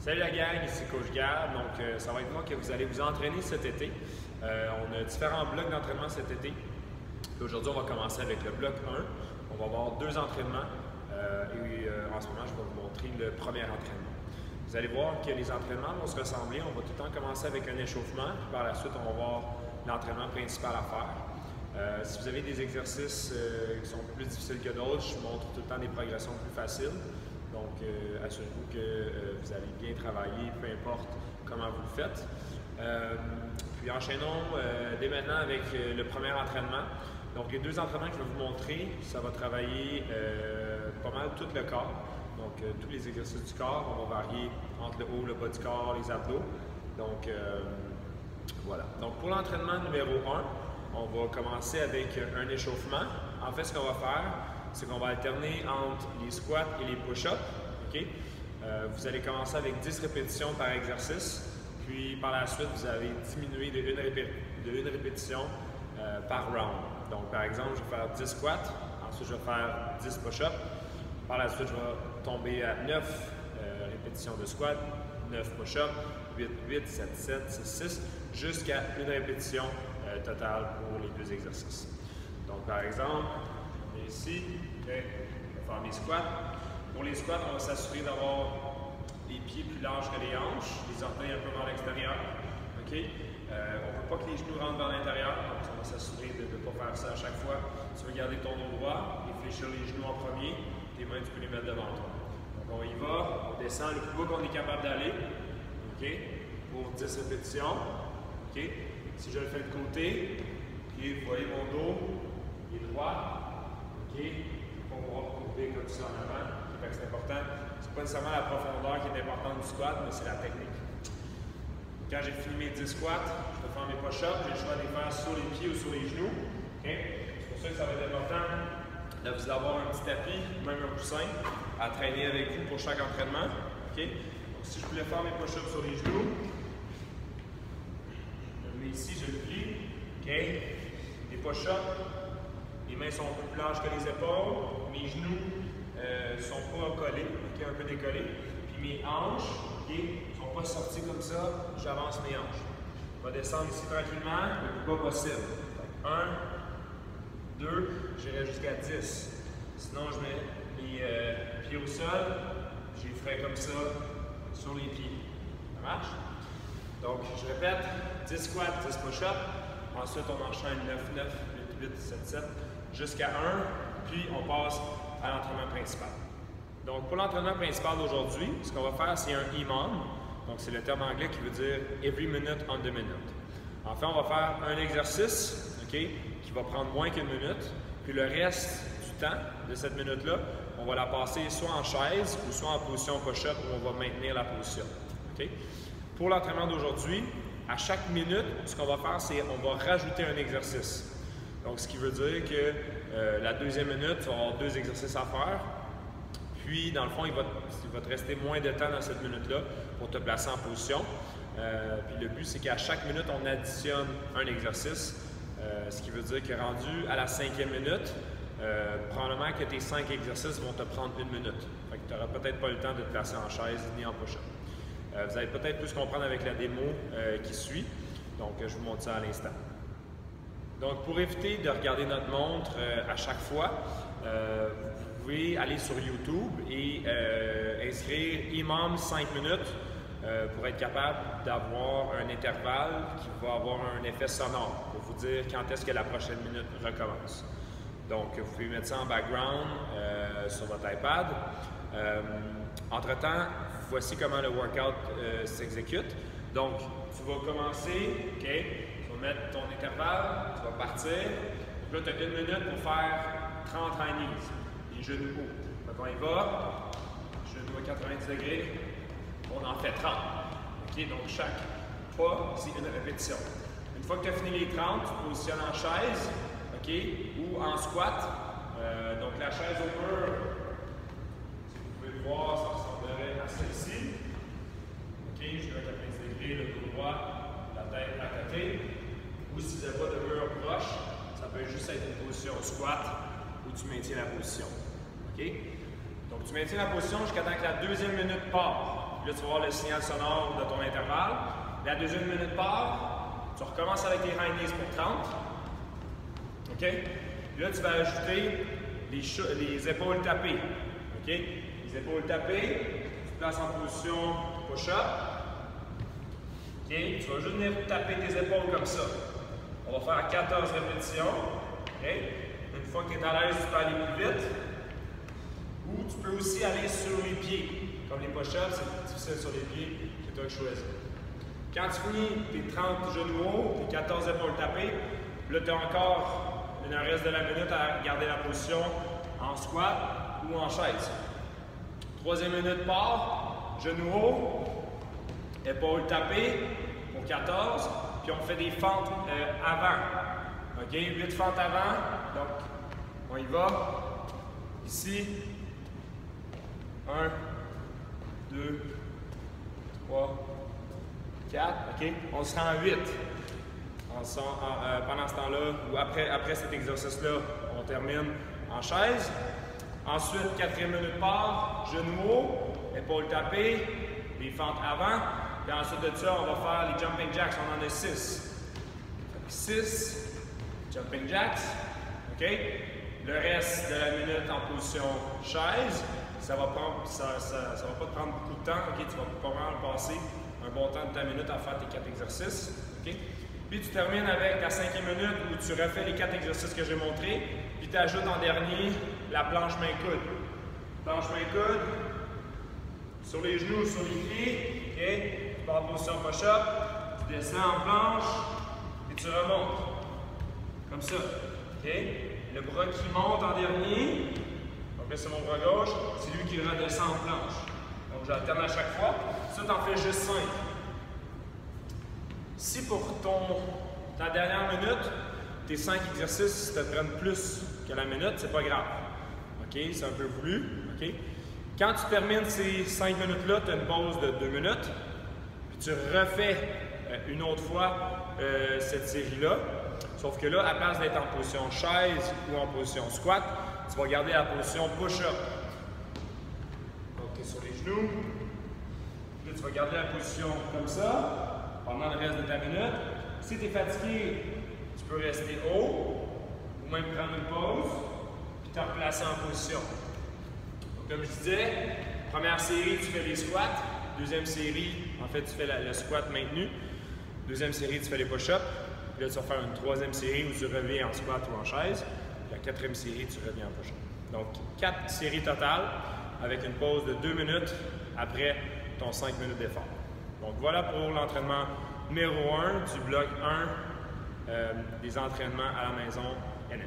Salut la gang, ici Coach Gab. Donc, ça va être moi que vous allez vous entraîner cet été. On a différents blocs d'entraînement cet été. Aujourd'hui, on va commencer avec le bloc 1. On va avoir 2 entraînements en ce moment, je vais vous montrer le premier entraînement. Vous allez voir que les entraînements vont se ressembler. On va tout le temps commencer avec un échauffement. Puis par la suite, on va voir l'entraînement principal à faire. Si vous avez des exercices qui sont plus difficiles que d'autres, je montre tout le temps des progressions plus faciles. Donc, assurez-vous que vous allez bien travailler, peu importe comment vous le faites. Puis enchaînons dès maintenant avec le premier entraînement. Donc, les 2 entraînements que je vais vous montrer, ça va travailler pas mal tout le corps. Donc, tous les exercices du corps, on va varier entre le haut, le bas du corps, les abdos. Donc, voilà. Donc, pour l'entraînement numéro 1, on va commencer avec un échauffement. En fait, ce qu'on va faire, c'est qu'on va alterner entre les squats et les push-ups. Okay? Vous allez commencer avec 10 répétitions par exercice, puis par la suite, vous allez diminuer de une répétition par round. Donc, par exemple, je vais faire 10 squats, ensuite je vais faire 10 push-ups. Par la suite, je vais tomber à 9 répétitions de squat, 9 push-ups, 8, 7, 7, 6, 6, jusqu'à une répétition totale pour les 2 exercices. Donc, par exemple, ici, okay, on va faire mes squats. Pour les squats, on va s'assurer d'avoir les pieds plus larges que les hanches, les orteils un peu vers l'extérieur. Okay? On ne veut pas que les genoux rentrent vers l'intérieur, donc on va s'assurer de ne pas faire ça à chaque fois. Tu veux garder ton dos droit et fléchir les genoux en premier, tes mains, tu peux les mettre devant toi. Donc on y va, on descend le plus bas qu'on est capable d'aller, okay? Pour 10 répétitions. Okay? Si je le fais de côté, okay, vous voyez mon dos, il est droit. Okay? On va couper comme ça en avant. C'est important. C'est pas nécessairement la profondeur qui est importante du squat, mais c'est la technique. Quand j'ai fini mes 10 squats, je vais faire mes push-ups. J'ai le choix de les faire sur les pieds ou sur les genoux. Okay? C'est pour ça que ça va être important d'avoir un petit tapis, même un coussin, à traîner avec vous pour chaque entraînement. Okay? Donc, si je voulais faire mes push-ups sur les genoux, je le mets ici, je le plie. Okay? Les push-ups, les mains sont un peu plus larges que les épaules, mes genoux ne sont pas collés, okay, un peu décollés. Puis mes hanches ne sont pas sorties comme ça, j'avance mes hanches. Je vais descendre ici tranquillement, le plus bas possible. 1, 2, j'irai jusqu'à 10. Sinon, je mets les pieds au sol, je les ferai comme ça sur les pieds. Ça marche? Donc, je répète, 10 squats, 10 push-ups. Ensuite, on enchaîne 9, 9, 8, 8, 7, 7, jusqu'à 1. Puis, on passe à l'entraînement principal. Donc, pour l'entraînement principal d'aujourd'hui, ce qu'on va faire, c'est un EMOM. Donc, c'est le terme anglais qui veut dire Every Minute on the Minute. En fait, on va faire un exercice, okay, qui va prendre moins qu'une minute. Puis le reste du temps de cette minute-là, on va la passer soit en chaise ou soit en position push-up où on va maintenir la position. Okay? Pour l'entraînement d'aujourd'hui, à chaque minute, ce qu'on va faire, c'est on va rajouter un exercice. Donc, ce qui veut dire que la deuxième minute, tu vas avoir 2 exercices à faire. Puis, dans le fond, il va te rester moins de temps dans cette minute-là pour te placer en position. Puis, le but, c'est qu'à chaque minute, on additionne un exercice. Ce qui veut dire que rendu à la 5e minute, probablement que tes 5 exercices vont te prendre 1 minute. Fait que tu n'auras peut-être pas le temps de te placer en chaise ni en push-up. Vous allez peut-être plus comprendre avec la démo qui suit. Donc, je vous montre ça à l'instant. Donc, pour éviter de regarder notre montre à chaque fois, vous pouvez aller sur YouTube et inscrire EMOM 5 minutes pour être capable d'avoir un intervalle qui va avoir un effet sonore pour vous dire quand est-ce que la prochaine minute recommence. Donc, vous pouvez mettre ça en background sur votre iPad. Entre-temps, voici comment le workout s'exécute. Donc, tu vas commencer, OK? Tu vas mettre ton intervalle, tu vas partir. Donc là, tu as 1 minute pour faire 30 high knees, les genoux hauts. Donc, on y va, genoux à 90 degrés, on en fait 30. OK? Donc, chaque pas, c'est une répétition. Une fois que tu as fini les 30, tu te positionnes en chaise, OK? Ou en squat. Donc, la chaise au mur, si vous pouvez le voir, ça ressemblerait à celle-ci. OK? Je vais à 90 degrés, le dos droit, la tête à côté. Ou si vous n'avez pas de mur proche, ça peut juste être une position squat où tu maintiens la position. OK? Donc, tu maintiens la position jusqu'à temps que la 2e minute part. Là, tu vas voir le signal sonore de ton intervalle. La deuxième minute part, tu recommences avec tes high knees pour 30. OK? Là, tu vas ajouter les épaules tapées. OK? Les épaules tapées, tu te places en position push-up. OK? Tu vas juste venir taper tes épaules comme ça. On va faire 14 répétitions. OK? Une fois que tu es à l'aise, tu peux aller plus vite. Ou tu peux aussi aller sur les pieds. Comme les push-ups, c'est difficile sur les pieds, c'est toi qui choisis. Quand tu finis tes 30 genoux hauts, tes 14 épaules tapées, là tu as encore le reste de la minute à garder la position en squat ou en chaise. Troisième minute part, genoux hauts, épaules tapées pour 14, puis on fait des fentes avant. OK, 8 fentes avant, donc on y va. Ici, 1, 2, 3, 4, OK? On se rend à 8. Pendant ce temps-là, ou après cet exercice-là, on termine en chaise. Ensuite, quatrième minute part, genoux hauts, épaules tapées, les fentes avant. Puis ensuite de ça, on va faire les jumping jacks. On en a 6. 6 jumping jacks. OK? Le reste de la minute en position chaise. Ça va pas te prendre beaucoup de temps. OK? Tu vas pas vraiment passer un bon temps de ta minute à faire tes 4 exercices. OK? Puis tu termines avec ta 5e minute où tu refais les 4 exercices que j'ai montrés. Puis tu ajoutes en dernier la planche main-coude. Planche main-coude, sur les genoux, sur les pieds. OK? Tu pars en position push-up, tu descends en planche et tu remontes. Comme ça. OK? Le bras qui monte en dernier. Donc là, c'est mon bras gauche. C'est lui qui redescend en planche. Donc j'alterne à chaque fois. Ça, tu en fais juste 5. Si pour ta dernière minute, tes 5 exercices te prennent plus que la minute, c'est pas grave. OK? C'est un peu voulu. OK? Quand tu termines ces 5 minutes-là, tu as une pause de 2 minutes. Puis tu refais une autre fois cette série-là. Sauf que là, à place d'être en position chaise ou en position squat, tu vas garder la position push-up. Donc, tu es sur les genoux. Là, tu vas garder la position comme ça pendant le reste de ta minute. Si tu es fatigué, tu peux rester haut ou même prendre une pause puis te replacer en position. Donc, comme je disais, première série, tu fais les squats. Deuxième série, en fait, tu fais le squat maintenu. Deuxième série, tu fais les push-ups. Puis là, tu vas faire une troisième série où tu reviens en squat ou en chaise. Puis la quatrième série, tu reviens en push-up. Donc, 4 séries totales avec une pause de 2 minutes après ton 5 minutes d'effort. Donc, voilà pour l'entraînement numéro 1 du bloc 1 des entraînements à la maison NF.